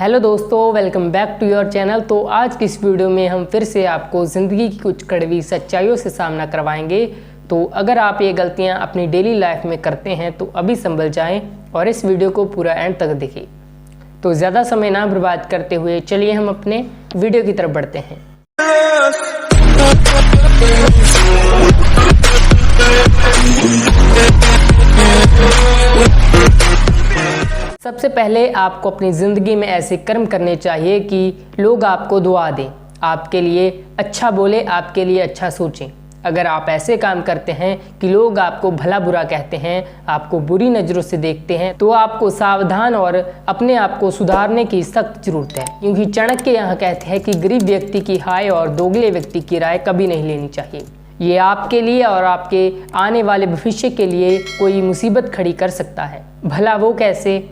Hello दोस्तों, welcome back to your channel. तो आज की इस वीडियो में हम फिर से आपको ज़िंदगी की कुछ कड़वी सच्चाइयों से सामना करवाएंगे। तो अगर आप ये गलतियां अपनी डेली लाइफ में करते हैं तो अभी संभल जाएं और इस वीडियो को पूरा एंड तक देखें। तो ज़्यादा समय ना बर्बाद करते हुए चलिए हम अपने वीडियो की तरफ बढ़ते हैं। सबसे पहले आपको अपनी ज़िंदगी में ऐसे कर्म करने चाहिए कि लोग आपको दुआ दें, आपके लिए अच्छा बोले, आपके लिए अच्छा सोचें। अगर आप ऐसे काम करते हैं कि लोग आपको भला बुरा कहते हैं, आपको बुरी नज़रों से देखते हैं, तो आपको सावधान और अपने आप को सुधारने की सख्त ज़रूरत है। क्योंकि चाणक्य यहाँ कहते हैं कि गरीब व्यक्ति की हाय और दोगले व्यक्ति की राय कभी नहीं लेनी चाहिए। ये आपके लिए और आपके आने वाले भविष्य के लिए कोई मुसीबत खड़ी कर सकता है। भला वो कैसे?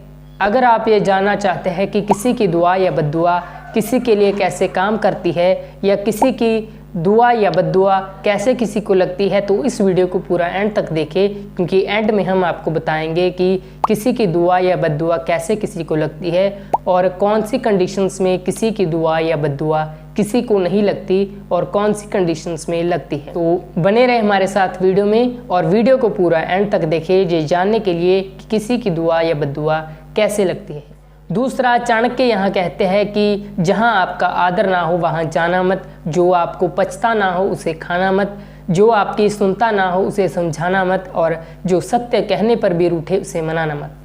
अगर आप ये जानना चाहते हैं कि किसी की दुआ या बद्दुआ किसी के लिए कैसे काम करती है या किसी की दुआ या बद्दुआ कैसे किसी को लगती है, तो इस वीडियो को पूरा एंड तक देखें। क्योंकि एंड में हम आपको बताएंगे कि किसी की दुआ या बद्दुआ कैसे किसी को लगती है और कौन सी कंडीशंस में किसी की दुआ या बद्दुआ किसी को नहीं लगती और कौन सी कंडीशंस में लगती है। तो बने रहे हमारे साथ वीडियो में और वीडियो को पूरा एंड तक देखें ये जानने के लिए कि किसी की दुआ या बद्दुआ कैसे लगती है। दूसरा, चाणक्य यहाँ कहते हैं कि जहाँ आपका आदर ना हो वहाँ जाना मत, जो आपको पचता ना हो उसे खाना मत, जो आपकी सुनता ना हो उसे समझाना मत, और जो सत्य कहने पर भी रूठे उसे मनाना मत।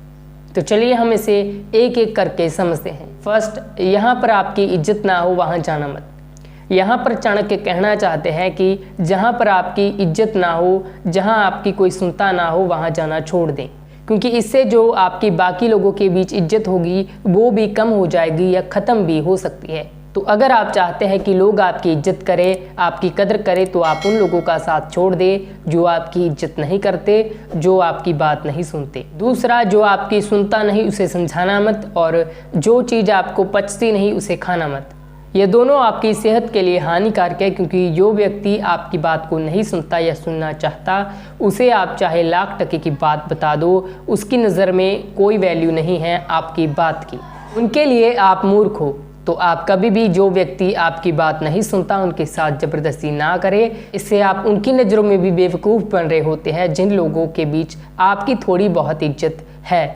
तो चलिए हम इसे एक एक करके समझते हैं। फर्स्ट, यहाँ पर आपकी इज्जत ना हो वहाँ जाना मत। यहाँ पर चाणक्य कहना चाहते हैं कि जहाँ पर आपकी इज्जत ना हो, जहाँ आपकी कोई सुनता ना हो वहाँ जाना छोड़ दें। क्योंकि इससे जो आपकी बाकी लोगों के बीच इज्जत होगी वो भी कम हो जाएगी या ख़त्म भी हो सकती है। तो अगर आप चाहते हैं कि लोग आपकी इज्जत करें, आपकी कदर करें, तो आप उन लोगों का साथ छोड़ दें जो आपकी इज्जत नहीं करते, जो आपकी बात नहीं सुनते। दूसरा, जो आपकी सुनता नहीं उसे समझाना मत, और जो चीज़ आपको पचती नहीं उसे खाना मत। ये दोनों आपकी सेहत के लिए हानिकारक है। क्योंकि जो व्यक्ति आपकी बात को नहीं सुनता या सुनना चाहता, उसे आप चाहे लाख टके की बात बता दो, उसकी नज़र में कोई वैल्यू नहीं है आपकी बात की। उनके लिए आप मूर्ख हो। तो आप कभी भी जो व्यक्ति आपकी बात नहीं सुनता उनके साथ ज़बरदस्ती ना करें। इससे आप उनकी नज़रों में भी बेवकूफ़ बन रहे होते हैं जिन लोगों के बीच आपकी थोड़ी बहुत इज्जत है।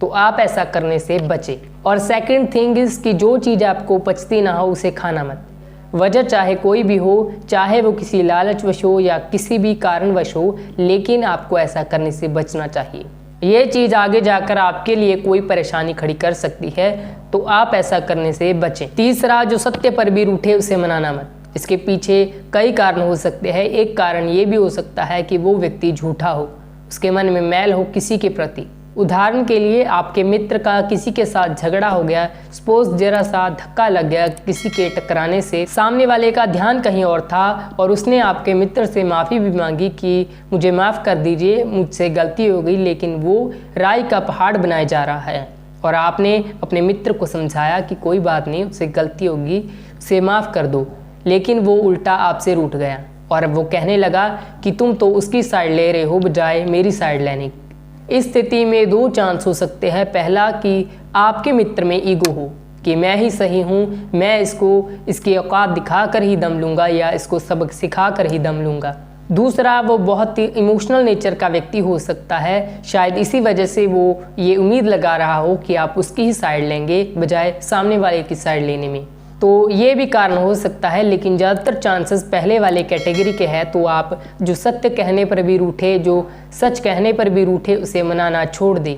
तो आप ऐसा करने से बचें। और सेकंड थिंग इज़ कि जो चीज़ आपको पचती ना हो उसे खाना मत। वजह चाहे कोई भी हो, चाहे वो किसी लालचवश हो या किसी भी कारणवश हो, लेकिन आपको ऐसा करने से बचना चाहिए। ये चीज़ आगे जाकर आपके लिए कोई परेशानी खड़ी कर सकती है, तो आप ऐसा करने से बचें। तीसरा, जो सत्य पर भी रूठे उसे मनाना मत। इसके पीछे कई कारण हो सकते हैं। एक कारण ये भी हो सकता है कि वो व्यक्ति झूठा हो, उसके मन में मैल हो किसी के प्रति। उदाहरण के लिए, आपके मित्र का किसी के साथ झगड़ा हो गया, सपोज जरा सा धक्का लग गया किसी के टकराने से, सामने वाले का ध्यान कहीं और था और उसने आपके मित्र से माफ़ी भी मांगी कि मुझे माफ़ कर दीजिए, मुझसे गलती हो गई, लेकिन वो राई का पहाड़ बनाए जा रहा है। और आपने अपने मित्र को समझाया कि कोई बात नहीं, उससे गलती होगी, उसे माफ़ कर दो, लेकिन वो उल्टा आपसे रूठ गया और वो कहने लगा कि तुम तो उसकी साइड ले रहे हो बजाय मेरी साइड लेने की। इस स्थिति में दो चांस हो सकते हैं। पहला, कि आपके मित्र में ईगो हो कि मैं ही सही हूँ, मैं इसको इसकी औकात दिखा कर ही दम लूँगा या इसको सबक सिखा कर ही दम लूँगा। दूसरा, वो बहुत ही इमोशनल नेचर का व्यक्ति हो सकता है। शायद इसी वजह से वो ये उम्मीद लगा रहा हो कि आप उसकी ही साइड लेंगे बजाय सामने वाले की साइड लेने में। तो ये भी कारण हो सकता है, लेकिन ज़्यादातर चांसेस पहले वाले कैटेगरी के हैं। तो आप जो सत्य कहने पर भी रूठे, जो सच कहने पर भी रूठे, उसे मनाना छोड़ दें।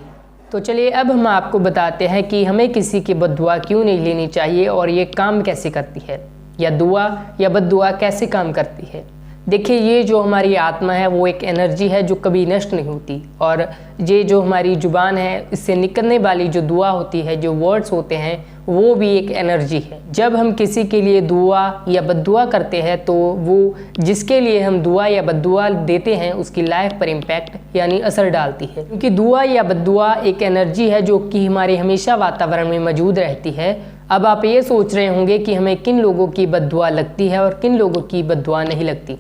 तो चलिए अब हम आपको बताते हैं कि हमें किसी की बद्दुआ क्यों नहीं लेनी चाहिए और ये काम कैसे करती है, या दुआ या बद्दुआ कैसे काम करती है। देखिए, ये जो हमारी आत्मा है वो एक एनर्जी है जो कभी नष्ट नहीं होती, और ये जो हमारी जुबान है इससे निकलने वाली जो दुआ होती है, जो वर्ड्स होते हैं, वो भी एक एनर्जी है। जब हम किसी के लिए दुआ या बद्दुआ करते हैं तो वो जिसके लिए हम दुआ या बद्दुआ देते हैं उसकी लाइफ पर इम्पैक्ट यानी असर डालती है। क्योंकि दुआ या बद्दुआ एक एनर्जी है जो कि हमारे हमेशा वातावरण में मौजूद रहती है। अब आप ये सोच रहे होंगे कि हमें किन लोगों की बद्दुआ लगती है और किन लोगों की बद्दुआ नहीं लगती।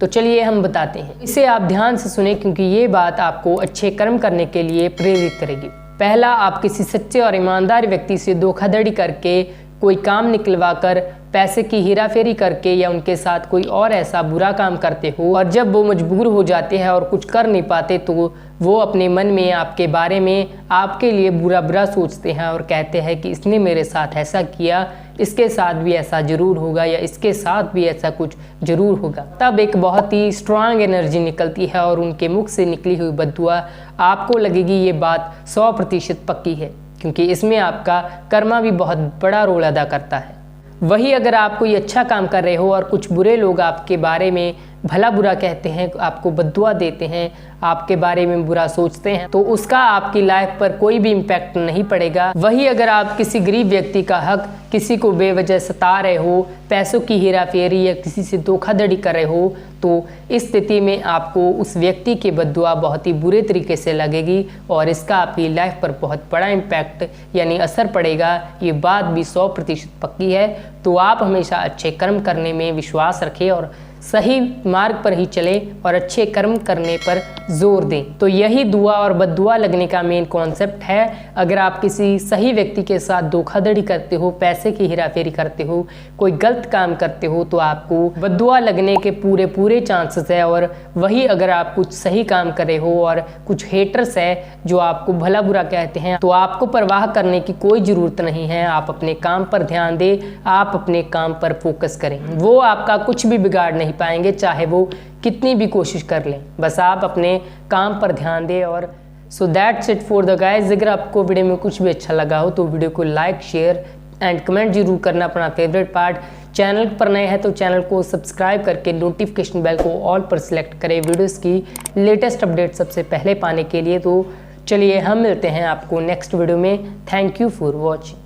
तो चलिए हम बताते हैं। इसे आप ध्यान से सुने क्योंकि ये बात आपको अच्छे कर्म करने के लिए प्रेरित करेगी। पहला, आप किसी सच्चे और ईमानदार व्यक्ति से धोखाधड़ी करके कोई काम निकलवा कर पैसे की हेराफेरी करके या उनके साथ कोई और ऐसा बुरा काम करते हो और जब वो मजबूर हो जाते हैं और कुछ कर नहीं पाते तो वो अपने मन में आपके बारे में आपके लिए बुरा बुरा सोचते हैं और कहते हैं कि इसने मेरे साथ ऐसा किया, इसके साथ भी ऐसा ज़रूर होगा या इसके साथ भी ऐसा कुछ ज़रूर होगा। तब एक बहुत ही स्ट्रांग एनर्जी निकलती है और उनके मुख से निकली हुई बद्दुआ आपको लगेगी ये बात 100% पक्की है, क्योंकि इसमें आपका कर्मा भी बहुत बड़ा रोल अदा करता है। वही अगर आप कोई अच्छा काम कर रहे हो और कुछ बुरे लोग आपके बारे में भला बुरा कहते हैं, आपको बद्दुआ देते हैं, आपके बारे में बुरा सोचते हैं, तो उसका आपकी लाइफ पर कोई भी इम्पैक्ट नहीं पड़ेगा। वही अगर आप किसी गरीब व्यक्ति का हक किसी को बेवजह सता रहे हो, पैसों की हेराफेरी या किसी से धोखाधड़ी कर रहे हो, तो इस स्थिति में आपको उस व्यक्ति की बद्दुआ बहुत ही बुरे तरीके से लगेगी और इसका आपकी लाइफ पर बहुत बड़ा इम्पैक्ट यानी असर पड़ेगा। ये बात भी 100% पक्की है। तो आप हमेशा अच्छे कर्म करने में विश्वास रखें और सही मार्ग पर ही चले और अच्छे कर्म करने पर जोर दें। तो यही दुआ और बद्दुआ लगने का मेन कॉन्सेप्ट है। अगर आप किसी सही व्यक्ति के साथ धोखाधड़ी करते हो, पैसे की हेराफेरी करते हो, कोई गलत काम करते हो, तो आपको बद्दुआ लगने के पूरे चांसेस है। और वही अगर आप कुछ सही काम कर रहे हो और कुछ हेटर्स है जो आपको भला बुरा कहते हैं, तो आपको परवाह करने की कोई ज़रूरत नहीं है। आप अपने काम पर ध्यान दें, आप अपने काम पर फोकस करें। वो आपका कुछ भी बिगाड़ नहीं पाएंगे, चाहे वो कितनी भी कोशिश कर लें। बस आप अपने काम पर ध्यान दें। और so that's it for the guys. अगर आपको वीडियो में कुछ भी अच्छा लगा हो तो वीडियो को लाइक, शेयर एंड कमेंट जरूर करना अपना फेवरेट पार्ट। चैनल पर नए हैं तो चैनल को सब्सक्राइब करके नोटिफिकेशन बेल को ऑल पर सिलेक्ट करें वीडियोस की लेटेस्ट अपडेट सबसे पहले पाने के लिए। तो चलिए हम मिलते हैं आपको नेक्स्ट वीडियो में। Thank you for watching.